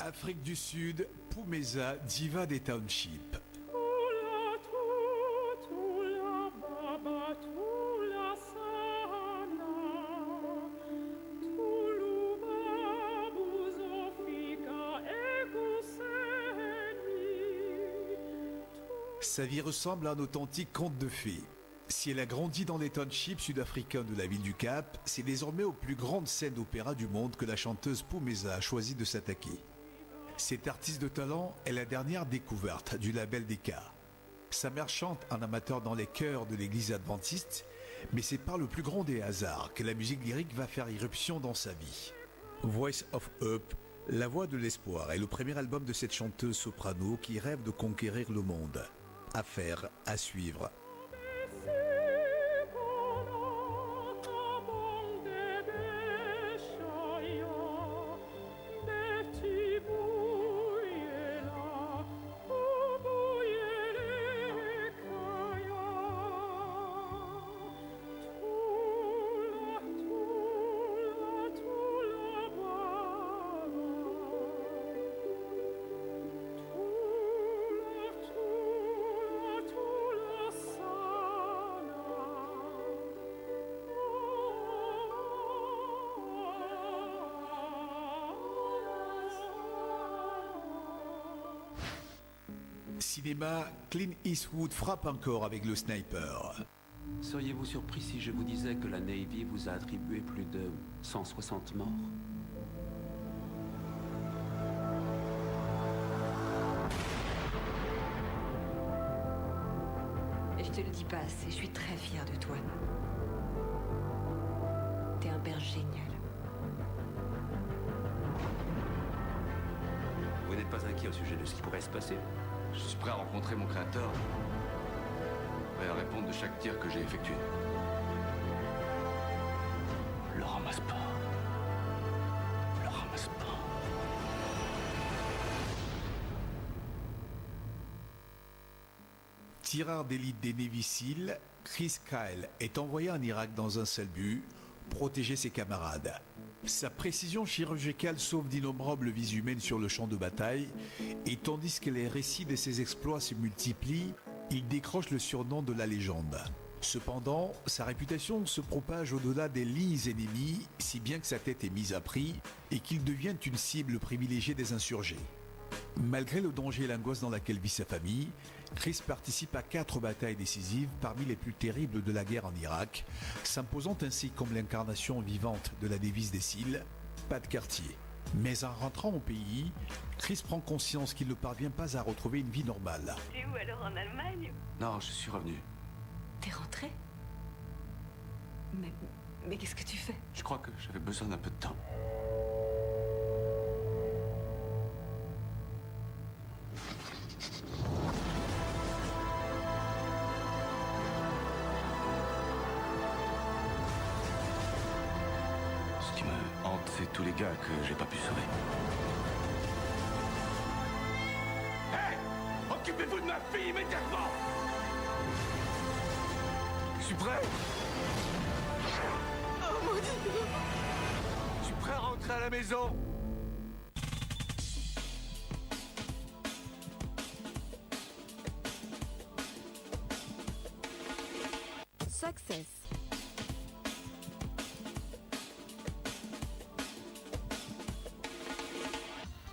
Afrique du Sud, Pumeza, diva des townships. Sa vie ressemble à un authentique conte de fées. Si elle a grandi dans les townships sud-africains de la ville du Cap, c'est désormais aux plus grandes scènes d'opéra du monde que la chanteuse Pumeza a choisi de s'attaquer. Cette artiste de talent est la dernière découverte du label Decca. Sa mère chante un amateur dans les chœurs de l'église adventiste, mais c'est par le plus grand des hasards que la musique lyrique va faire irruption dans sa vie. Voice of Hope, la voix de l'espoir, est le premier album de cette chanteuse soprano qui rêve de conquérir le monde. Affaire à suivre. Cinéma, Clint Eastwood frappe encore avec le sniper. Seriez-vous surpris si je vous disais que la Navy vous a attribué plus de 160 morts? Et je te le dis pas assez, je suis très fière de toi. T'es un père génial. Vous n'êtes pas inquiet au sujet de ce qui pourrait se passer? Je suis prêt à rencontrer mon créateur. Prêt à répondre de chaque tir que j'ai effectué. Le ramasse pas. Le ramasse pas. Tireur d'élite des Navy Seals, Chris Kyle est envoyé en Irak dans un seul but, protéger ses camarades. Sa précision chirurgicale sauve d'innombrables vies humaines sur le champ de bataille, et tandis que les récits de ses exploits se multiplient, il décroche le surnom de la légende. Cependant, sa réputation se propage au-delà des lignes ennemies, si bien que sa tête est mise à prix et qu'il devient une cible privilégiée des insurgés. Malgré le danger et l'angoisse dans laquelle vit sa famille, Chris participe à 4 batailles décisives parmi les plus terribles de la guerre en Irak, s'imposant ainsi comme l'incarnation vivante de la devise des Seals, pas de quartier. Mais en rentrant au pays, Chris prend conscience qu'il ne parvient pas à retrouver une vie normale. T'es où alors, en Allemagne? Non, je suis revenu. T'es rentré? Mais qu'est-ce que tu fais? Je crois que j'avais besoin d'un peu de temps. Ce qui me hante, c'est tous les gars que j'ai pas pu sauver. Hé! Occupez-vous de ma fille immédiatement! Je suis prêt! Oh mon Dieu! Je suis prêt à rentrer à la maison! Success.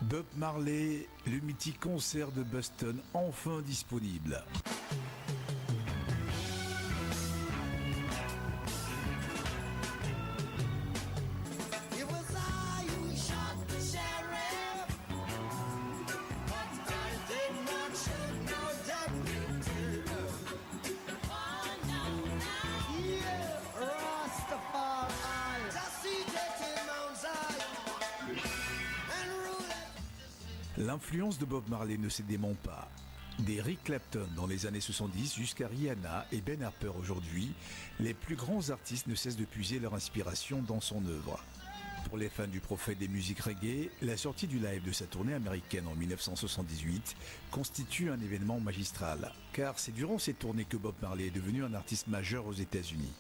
Bob Marley, le mythique concert de Boston enfin disponible. L'influence de Bob Marley ne se dément pas. D'Eric Clapton dans les années 70 jusqu'à Rihanna et Ben Harper aujourd'hui, les plus grands artistes ne cessent de puiser leur inspiration dans son œuvre. Pour les fans du prophète des musiques reggae, la sortie du live de sa tournée américaine en 1978 constitue un événement magistral, car c'est durant cette tournée que Bob Marley est devenu un artiste majeur aux États-Unis.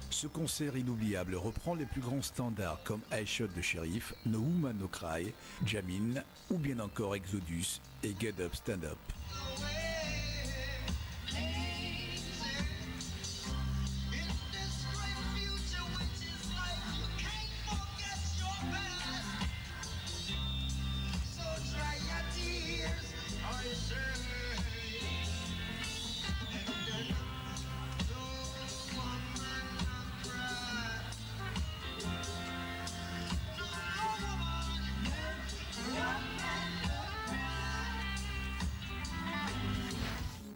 Ce concert inoubliable reprend les plus grands standards comme I Shot de Sheriff, No Woman No Cry, Jamin ou bien encore Exodus et Get Up Stand Up.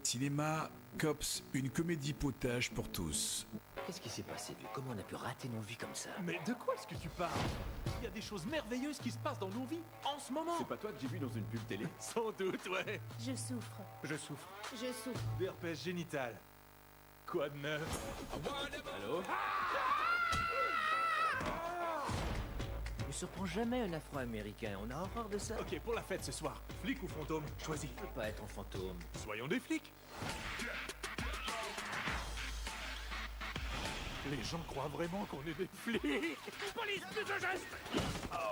Cinéma, Cops, une comédie potage pour tous. Qu'est-ce qui s'est passé, vieux? Comment on a pu rater nos vies comme ça? Mais de quoi est-ce que tu parles? Il y a des choses merveilleuses qui se passent dans nos vies, en ce moment. C'est pas toi que j'ai vu dans une pub télé? Sans doute, ouais. Je souffre. Je souffre. Je souffre. D'herpès génital. Quoi de neuf? Allô? Ne surprend jamais un Afro-Américain, on a horreur de ça. Ok, pour la fête ce soir, flic ou fantôme, choisis. Je veux pas être un fantôme. Soyons des flics. Les gens croient vraiment qu'on est des flics. Police, plus de gestes.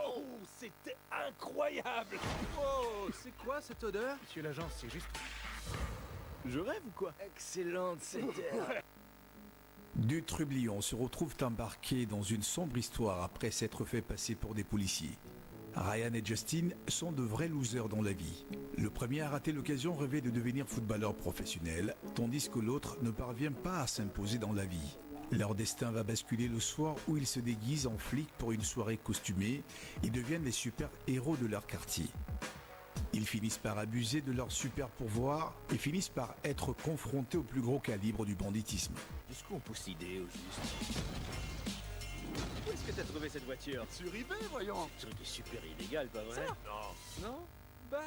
Oh, c'était incroyable. Oh, c'est quoi cette odeur? Monsieur l'agent, c'est juste... Je rêve ou quoi? Excellente, c'était... Deux trublions se retrouvent embarqués dans une sombre histoire après s'être fait passer pour des policiers. Ryan et Justin sont de vrais losers dans la vie. Le premier a raté l'occasion rêvée de devenir footballeur professionnel, tandis que l'autre ne parvient pas à s'imposer dans la vie. Leur destin va basculer le soir où ils se déguisent en flics pour une soirée costumée et deviennent les super-héros de leur quartier. Ils finissent par abuser de leur super pouvoir et finissent par être confrontés au plus gros calibre du banditisme. Jusqu'où on pousse l'idée, au juste? Où est-ce que t'as trouvé cette voiture? Sur eBay, voyons. Ce truc est super illégal, pas vrai? Non. Non?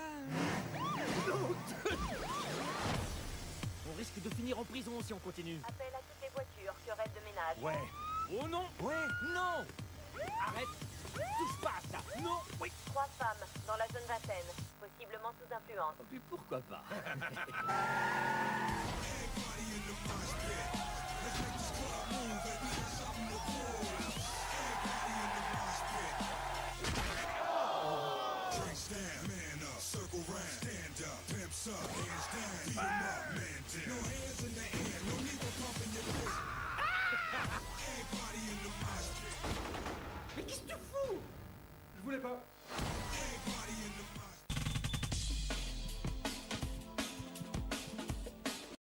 On risque de finir en prison si on continue. Appel à toutes les voitures, querelle de ménage. Ouais. Oh non! Ouais. Non! Arrête! Touche pas à ça! Non! Oui! 3 femmes dans la jeune vingtaine, possiblement sous influence. Et pourquoi pas?